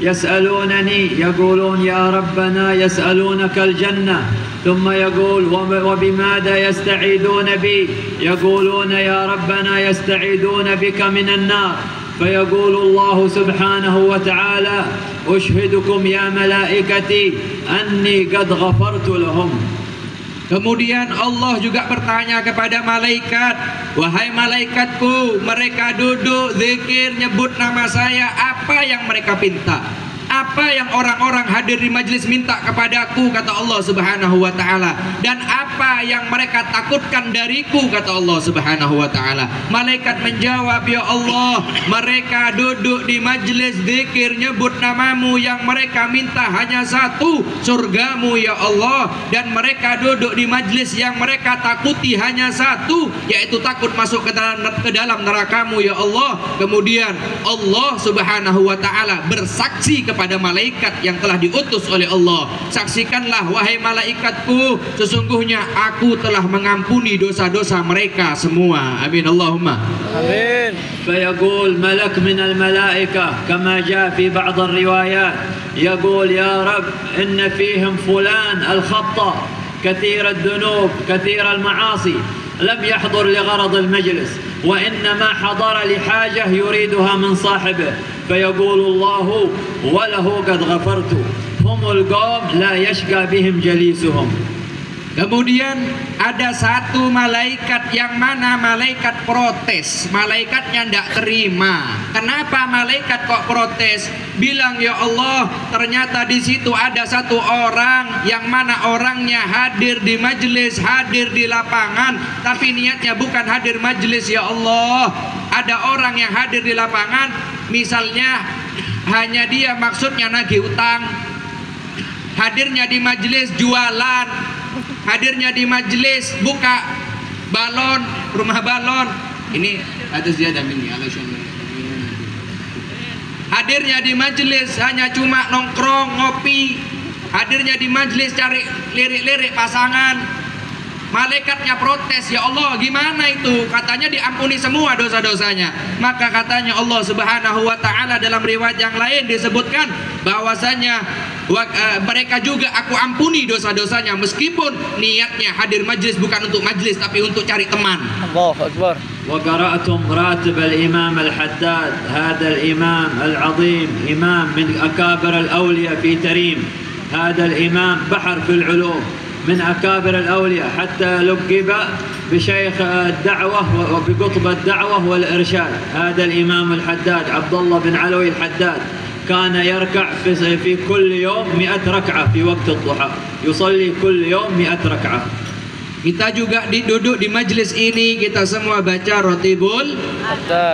يسألونني يقولون يا ربنا يسألونك الجنة، ثم يقول وبماذا يستعيذون بي؟ يقولون يا ربنا يستعيذون بك من النار، فيقول الله سبحانه وتعالى أشهدكم يا ملائكتي أني قد غفرت لهم. Kemudian Allah juga bertanya kepada malaikat, wahai malaikatku, mereka duduk zikir nyebut nama saya, apa yang mereka minta? Apa yang orang-orang hadir di majlis minta kepadaku, kata Allah Subhanahu wa taala, dan apa yang mereka takutkan dariku, kata Allah Subhanahu wa taala. Malaikat menjawab, ya Allah, mereka duduk di majlis zikir nyebut namamu, yang mereka minta hanya satu, surgamu ya Allah, dan mereka duduk di majlis yang mereka takuti hanya satu, yaitu takut masuk ke dalam nerakamu ya Allah. Kemudian Allah Subhanahu wa taala bersaksi kepada malaikat yang telah diutus oleh Allah, saksikanlah wahai malaikatku, sesungguhnya aku telah mengampuni dosa-dosa mereka semua. Amin Allahumma amin. فيقول ملك من الملائكة كما جاء في بعض الروايات، يقول يا رب إن فيهم فلان الخطأ كثير الذنوب كثير المعاصي لم يحضر لغرض المجلس، وإنما حضر لحاجة يريدها من صاحبه، فيقول الله وله قد غفرت، هم القوم لا يشقى بهم جليسهم. Kemudian ada satu malaikat yang mana malaikat protes, malaikatnya tidak terima. Kenapa malaikat kok protes? Bilang, ya Allah, ternyata di situ ada satu orang yang mana orangnya hadir di majelis, hadir di lapangan, tapi niatnya bukan hadir majelis ya Allah. Ada orang yang hadir di lapangan, misalnya hanya dia maksudnya nagih utang, hadirnya di majelis jualan, hadirnya di majelis buka balon, rumah balon. Ini ada ziyadah ini, hadirnya di majelis hanya cuma nongkrong, ngopi, hadirnya di majelis cari lirik-lirik pasangan. Malaikatnya protes, ya Allah, gimana itu? Katanya diampuni semua dosa-dosanya. Maka katanya Allah Subhanahu wa taala dalam riwayat yang lain disebutkan bahwasanya mereka juga aku ampuni dosa-dosanya, meskipun niatnya hadir majlis bukan untuk majlis tapi untuk cari teman. Allahu Akbar. وقرأتم راتب الإمام الحداد، هذا الإمام العظيم، إمام من أكابر الأولياء في تريم. هذا الإمام بحر في العلوم، من أكابر الأولياء، حتى لقب بشيخ الدعوة وبقطب الدعوة والإرشاد. هذا الإمام الحداد عبد الله بن علوي الحداد كان يركع في كل يوم 100 ركعة في وقت الضحى، يصلي كل يوم 100 ركعة. Kita juga duduk di majelis ini, kita semua baca Rotibul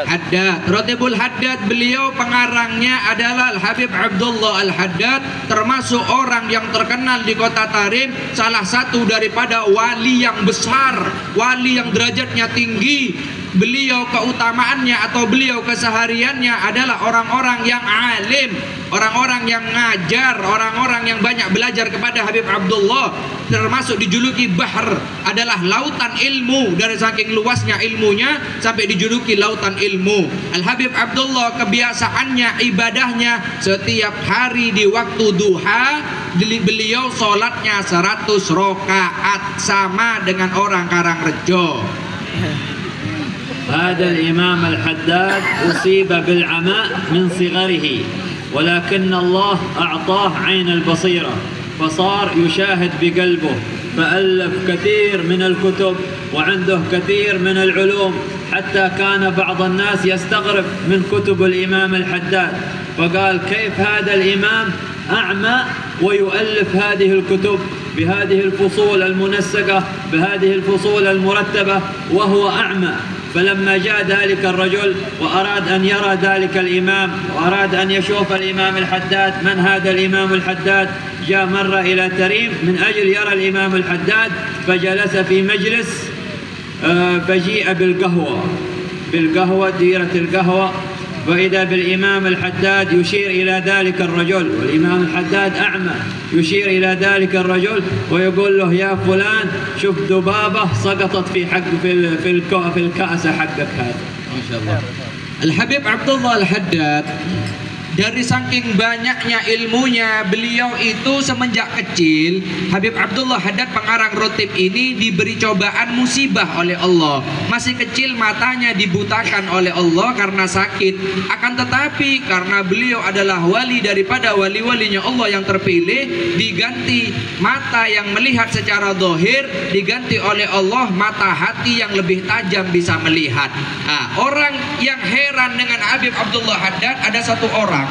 Haddad. Rotibul Haddad, beliau pengarangnya adalah Al-Habib Abdullah Al-Haddad, termasuk orang yang terkenal di kota Tarim, salah satu daripada wali yang besar, wali yang derajatnya tinggi. Beliau keutamaannya atau beliau kesehariannya adalah orang-orang yang alim, orang-orang yang ngajar, orang-orang yang banyak belajar kepada Habib Abdullah, termasuk dijuluki Bahr, adalah lautan ilmu. Dari saking luasnya ilmunya sampai dijuluki lautan ilmu. Al-Habib Abdullah kebiasaannya, ibadahnya, setiap hari di waktu duha beliau sholatnya 100 rakaat, sama dengan orang Karangrejo. هذا الإمام الحداد أصيب بالعماء من صغره، ولكن الله أعطاه عين البصيرة، فصار يشاهد بقلبه، فألف كثير من الكتب وعنده كثير من العلوم، حتى كان بعض الناس يستغرب من كتب الإمام الحداد، فقال كيف هذا الإمام أعمى ويؤلف هذه الكتب بهذه الفصول المنسقة، بهذه الفصول المرتبة وهو أعمى. فلما جاء ذلك الرجل وأراد أن يرى ذلك الإمام وأراد أن يشوف الإمام الحداد من هذا الإمام الحداد، جاء مرة إلى تريم من أجل يرى الإمام الحداد، فجلس في مجلس، فجيء بالقهوة ديرة القهوة، فإذا بالإمام الحداد يشير إلى ذلك الرجل، والإمام الحداد أعمى، يشير إلى ذلك الرجل ويقول له يا فلان شوف ذبابة سقطت في الكأس حقك هذا. ما شاء الله. Al-Habib Abdullah Al-Haddad Dari saking banyaknya ilmunya, beliau itu semenjak kecil, Habib Abdullah Haddad pengarang Rotib ini diberi cobaan musibah oleh Allah. Masih kecil matanya dibutakan oleh Allah karena sakit. Akan tetapi karena beliau adalah wali daripada wali-walinya Allah yang terpilih, diganti mata yang melihat secara zahir, diganti oleh Allah mata hati yang lebih tajam bisa melihat. Nah, orang yang heran dengan Habib Abdullah Haddad ada satu orang.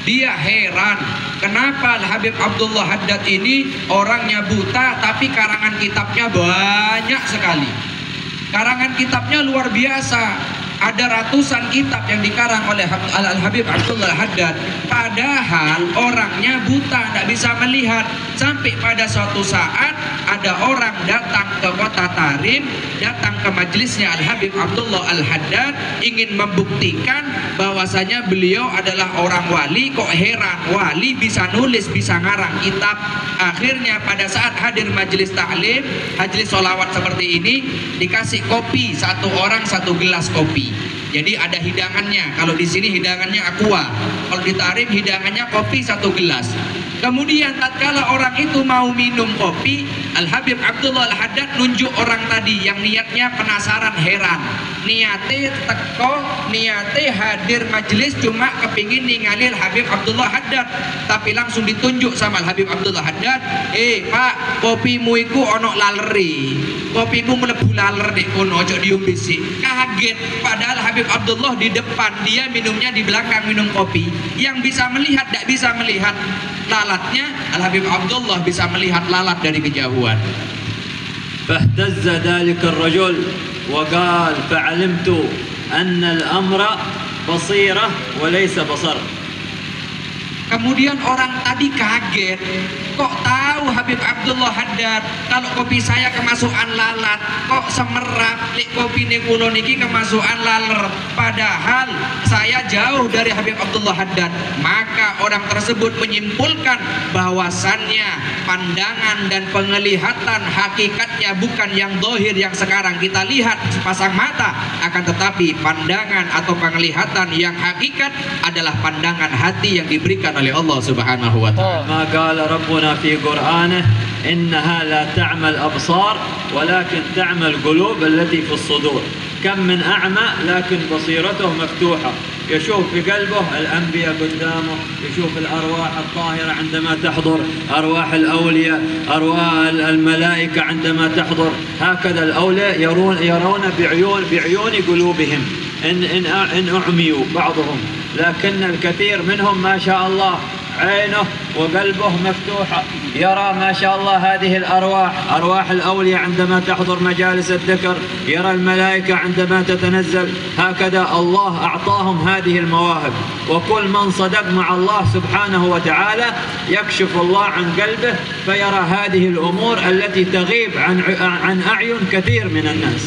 Dia heran kenapa Habib Abdullah Haddad ini orangnya buta tapi karangan kitabnya banyak sekali. Karangan kitabnya luar biasa. Ada ratusan kitab yang dikarang oleh Al-Habib Abdullah Haddad. Padahal orangnya buta, tidak bisa melihat. Sampai pada suatu saat ada orang datang ke kota Tarim, datang ke majelisnya Al-Habib Abdullah Al-Haddad, ingin membuktikan bahwasanya beliau adalah orang wali. Kok heran, wali bisa nulis, bisa ngarang kitab. Akhirnya pada saat hadir majelis taklim, majelis sholawat seperti ini, dikasih kopi, satu orang satu gelas kopi. Jadi ada hidangannya. Kalau di sini hidangannya aqua, kalau di Tarim hidangannya kopi satu gelas. Kemudian tatkala orang itu mau minum kopi, Al-Habib Abdullah Al-Haddad nunjuk orang tadi yang niatnya penasaran, heran. Niate teko, niate hadir majelis cuma kepingin ningali Al-Habib Abdullah Haddad, tapi langsung ditunjuk sama Al-Habib Abdullah Haddad, Pak, kopimu iku ono laleri, kopimu mlebu laler nek kono, ojo diombe sik. Kaget, padahal Habib Abdullah di depan, dia minumnya di belakang minum kopi. Yang bisa melihat tidak bisa melihat lalatnya, Al-Habib Abdullah bisa melihat lalat dari kejauhan. فاهتز ذلك الرجل وقال فعلمت أن الأمر بصيرة وليس بصر. Kemudian orang tadi kaget, kok tahu Habib Abdullah Haddad kalau kopi saya kemasukan lalat, kok semerap lik kopi kulo niki kemasukan laler, padahal saya jauh dari Habib Abdullah Haddad. Maka orang tersebut menyimpulkan bahwasannya pandangan dan penglihatan hakikatnya bukan yang zahir yang sekarang kita lihat sepasang mata, akan tetapi pandangan atau penglihatan yang hakikat adalah pandangan hati yang diberikan oleh Allah Subhanahu wa ta'ala. ما قال ربنا في قرآنه إنها لا تعمى الأبصار ولكن تعمى القلوب التي في الصدور. كم من أعمى لكن بصيرته مفتوحة، يشوف في قلبه الأنبياء قدامه، يشوف الأرواح الطاهرة عندما تحضر، أرواح الأولياء، أرواح الملائكة عندما تحضر. هكذا الأولياء يرون بعيون قلوبهم إن أعميوا بعضهم، لكن الكثير منهم ما شاء الله عينه وقلبه مفتوحة، يرى ما شاء الله هذه الأرواح، أرواح الأولياء عندما تحضر مجالس الذكر، يرى الملائكة عندما تتنزل. هكذا الله أعطاهم هذه المواهب، وكل من صدق مع الله سبحانه وتعالى يكشف الله عن قلبه فيرى هذه الأمور التي تغيب عن أعين كثير من الناس.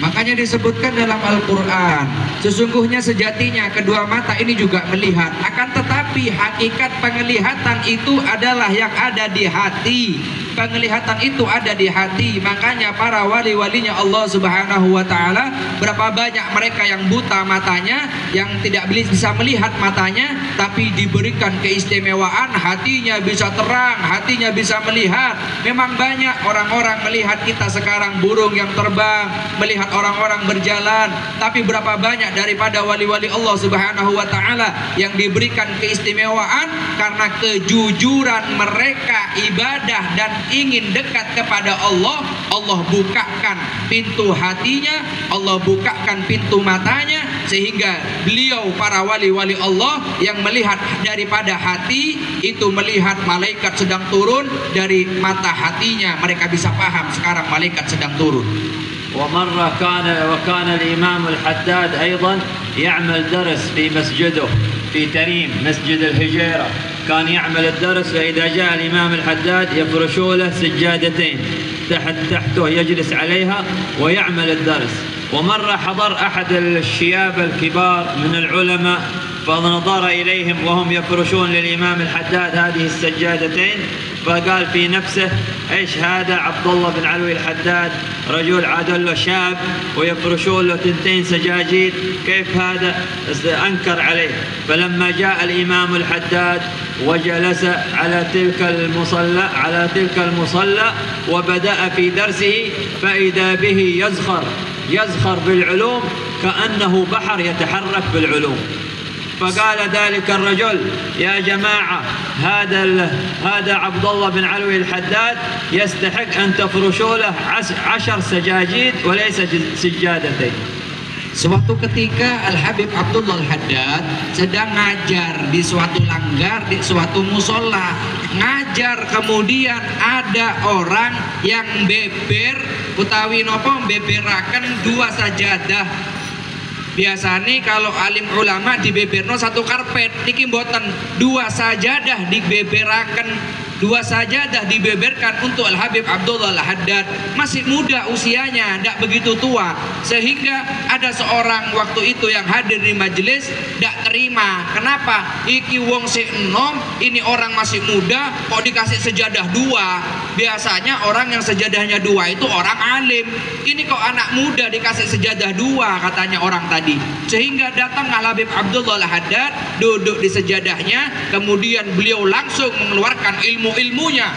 Makanya disebutkan dalam Al-Quran, sesungguhnya sejatinya kedua mata ini juga melihat, akan tetapi hakikat penglihatan itu adalah yang ada di hati. Penglihatan itu ada di hati. Makanya para wali-walinya Allah Subhanahu wa ta'ala, berapa banyak mereka yang buta matanya, yang tidak bisa melihat matanya, tapi diberikan keistimewaan, hatinya bisa terang, hatinya bisa melihat. Memang banyak orang-orang melihat kita sekarang burung yang terbang, melihat orang-orang berjalan, tapi berapa banyak daripada wali-wali Allah Subhanahu wa ta'ala yang diberikan keistimewaan karena kejujuran mereka ibadah dan ingin dekat kepada Allah. Allah bukakan pintu hatinya, Allah bukakan pintu matanya, sehingga beliau para wali-wali Allah yang melihat daripada hati itu melihat malaikat sedang turun dari mata hatinya, mereka bisa paham sekarang malaikat sedang turun. ومرة كان الإمام الحداد أيضا يعمل درس في مسجده في تريم، مسجد الهجيرة. كان يعمل الدرس، فإذا جاء الإمام الحداد يفرشوا له سجادتين تحته يجلس عليها ويعمل الدرس. ومرة حضر أحد الشياب الكبار من العلماء فنظر إليهم وهم يفرشون للإمام الحداد هذه السجادتين فقال في نفسه ايش هذا؟ عبد الله بن علوي الحداد رجل عادل له شاب ويفرشون له 2 سجاجيد، كيف هذا؟ أنكر عليه. فلما جاء الإمام الحداد وجلس على تلك المصلى وبدأ في درسه، فإذا به يزخر بالعلوم كأنه بحر يتحرك بالعلوم. فقال ذلك الرجل: يا جماعة، هذا عبد الله بن علوي الحداد يستحق أن تفرشوا له 10 سجاجيد وليس سجادتين. Suatu ketika Al-Habib Abdullah Al-Haddad sedang ngajar di suatu langgar, di suatu musola. Ngajar, kemudian ada orang yang beber utawi nopo beberaken 2 sajadah. Biasanya kalau alim ulama dibeberno 1 karpet, niki mboten, 2 sajadah dibeberaken. 2 sajadah dibeberkan untuk Al-Habib Abdullah Al-Haddad. Masih muda usianya, tidak begitu tua. Sehingga ada seorang waktu itu yang hadir di majelis tidak terima. Kenapa? Iki wong sik enom, ini orang masih muda kok dikasih sejadah 2. Biasanya orang yang sejadahnya 2 itu orang alim. Ini kok anak muda dikasih sejadah 2, katanya orang tadi. Sehingga datang Al-Habib Abdullah Al-Haddad, duduk di sejadahnya, kemudian beliau langsung mengeluarkan ilmunya,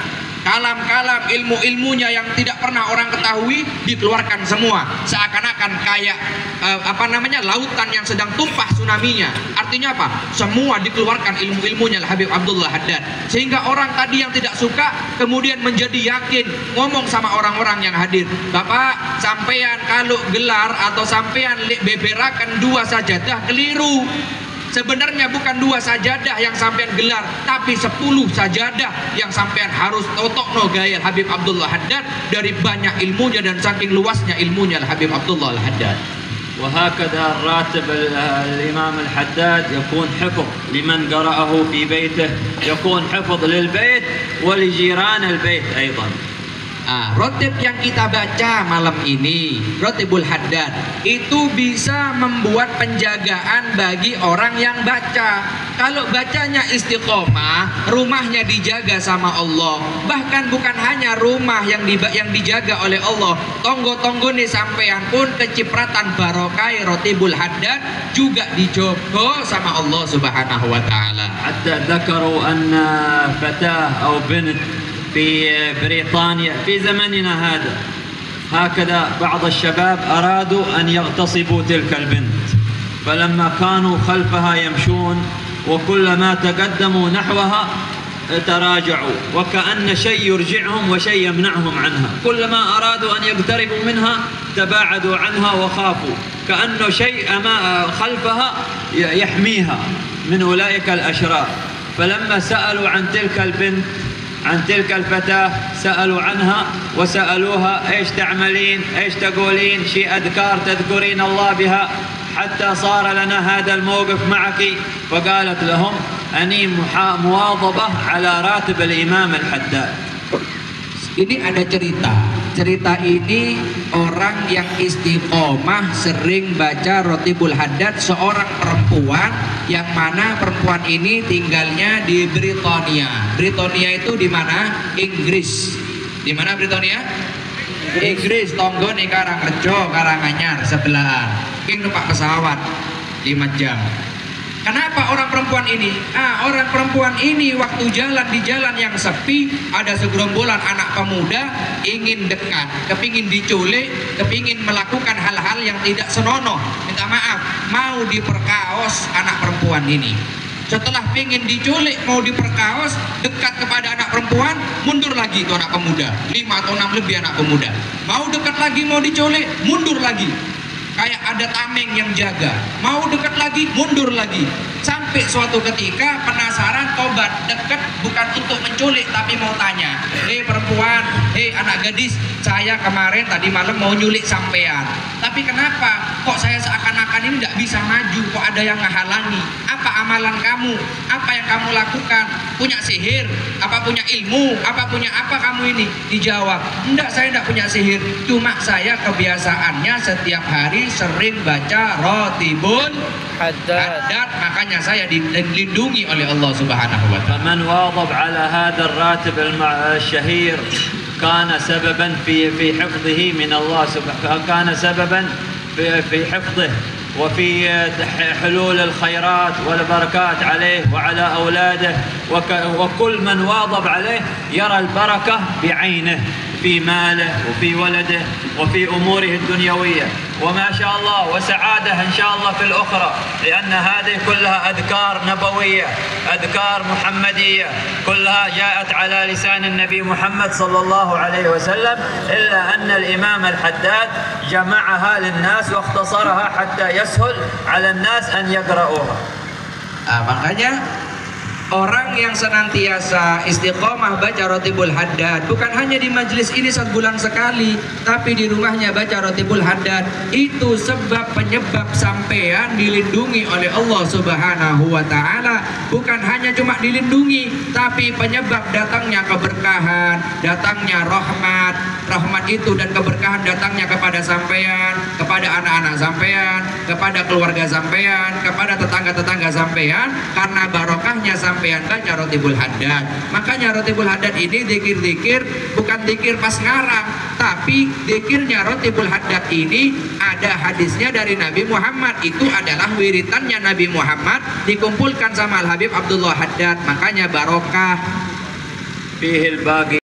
kalam-kalam ilmunya yang tidak pernah orang ketahui dikeluarkan semua, seakan-akan kayak lautan yang sedang tumpah tsunami-nya. Artinya apa? Semua dikeluarkan ilmunya Habib Abdullah Haddad, sehingga orang tadi yang tidak suka kemudian menjadi yakin, ngomong sama orang-orang yang hadir, Bapak, sampean kalau gelar atau sampean beberakan 2 sajadah keliru. Sebenarnya bukan 2 sajadah yang sampean gelar, tapi 10 sajadah yang sampean harus totokno gaya Habib Abdullah Haddad dari banyak ilmunya dan saking luasnya ilmunya Habib Abdullah Al-Haddad. وهكذا الراتب الإمام الحداد يكون حفظ لمن قرأه في بيته، يكون حفظ للبيت ولجيران البيت أيضا. Rotib yang kita baca malam ini, Rotibul Haddad, itu bisa membuat penjagaan bagi orang yang baca. Kalau bacanya istiqomah, rumahnya dijaga sama Allah. Bahkan bukan hanya rumah yang dijaga oleh Allah, tonggo-tonggo nih sampean pun kecipratan barokai Rotibul Haddad juga dijogo sama Allah Subhanahu wa taala. Hatta dzakaru anna fatah atau bint في بريطانيا في زمننا هذا هكذا بعض الشباب أرادوا أن يغتصبوا تلك البنت، فلما كانوا خلفها يمشون وكلما تقدموا نحوها تراجعوا وكأن شيء يرجعهم وشيء يمنعهم عنها، كلما أرادوا أن يقتربوا منها تباعدوا عنها وخافوا، كأنه شيء خلفها يحميها من أولئك الأشرار. فلما سألوا عن تلك البنت، عن تلك الفتاة، سألوا عنها وسألوها ايش تعملين، ايش تقولين، شيء أذكار تذكرين الله بها حتى صار لنا هذا الموقف معك؟ فقالت لهم أني مواظبة على راتب الإمام الحداد. Ini ada cerita ini orang yang istiqomah sering baca Rotibul Haddad, seorang perempuan yang mana perempuan ini tinggalnya di Britania. Britania itu di mana? Inggris. Di mana Britania? Inggris. Tonggo nih Karangrejo, Karanganyar sebelahan. King numpak pesawat 5 jam. Kenapa orang perempuan ini? Orang perempuan ini waktu jalan di jalan yang sepi, ada segerombolan anak pemuda ingin dekat, kepingin diculik, kepingin melakukan hal-hal yang tidak senonoh. Minta maaf, mau diperkaos anak perempuan ini. Setelah pingin diculik, mau diperkaos, dekat kepada anak perempuan, mundur lagi itu anak pemuda. 5 atau 6 lebih anak pemuda. Mau dekat lagi, mau diculik, mundur lagi. Kayak ada tameng yang jaga. Mau dekat lagi, mundur lagi. Sampai suatu ketika penasaran, tobat, dekat bukan untuk menculik tapi mau tanya, perempuan, anak gadis, saya kemarin tadi malam mau nyulik sampean, tapi kenapa kok saya seakan-akan ini tidak bisa maju, kok ada yang menghalangi? Apa amalan kamu? Apa yang kamu lakukan? Punya sihir? Apa punya ilmu? Apa punya apa kamu ini? Dijawab, enggak, saya tidak punya sihir, cuma saya kebiasaannya setiap hari sering baca Rotibul Haddad, makanya saya dilindungi oleh Allah Subhanahu wa taala. فمن واظب على هذا الراتب الشهير كان سببا في حفظه من الله سبحانه، كان سببا في حفظه وفي حلول الخيرات والبركات عليه وعلى أولاده، وكل من واظب عليه يرى البركة بعينه في ماله وفي ولده وفي أموره الدنيوية، وما شاء الله وسعادة إن شاء الله في الأخرى، لأن هذه كلها أذكار نبوية، أذكار محمدية، كلها جاءت على لسان النبي محمد صلى الله عليه وسلم، إلا أن الإمام الحداد جمعها للناس واختصرها حتى يسهل على الناس أن يقرؤوها. Makanya orang yang senantiasa istiqomah baca Ratibul Haddad, bukan hanya di majelis ini 1 bulan sekali, tapi di rumahnya baca Ratibul Haddad, itu sebab penyebab sampean dilindungi oleh Allah Subhanahu wa taala. Bukan hanya cuma dilindungi, tapi penyebab datangnya keberkahan, datangnya rahmat. Rahmat itu dan keberkahan datangnya kepada sampean, kepada anak-anak sampean, kepada keluarga sampean, kepada tetangga-tetangga sampean, karena barokahnya sampean baca Ratibul Haddad. Makanya Ratibul Haddad ini zikir-zikir bukan zikir pas ngarang, tapi zikirnya Ratibul Haddad ini ada hadisnya dari Nabi Muhammad. Itu adalah wiritannya Nabi Muhammad dikumpulkan sama Al Habib Abdullah Haddad. Makanya barokah. فيه الباقي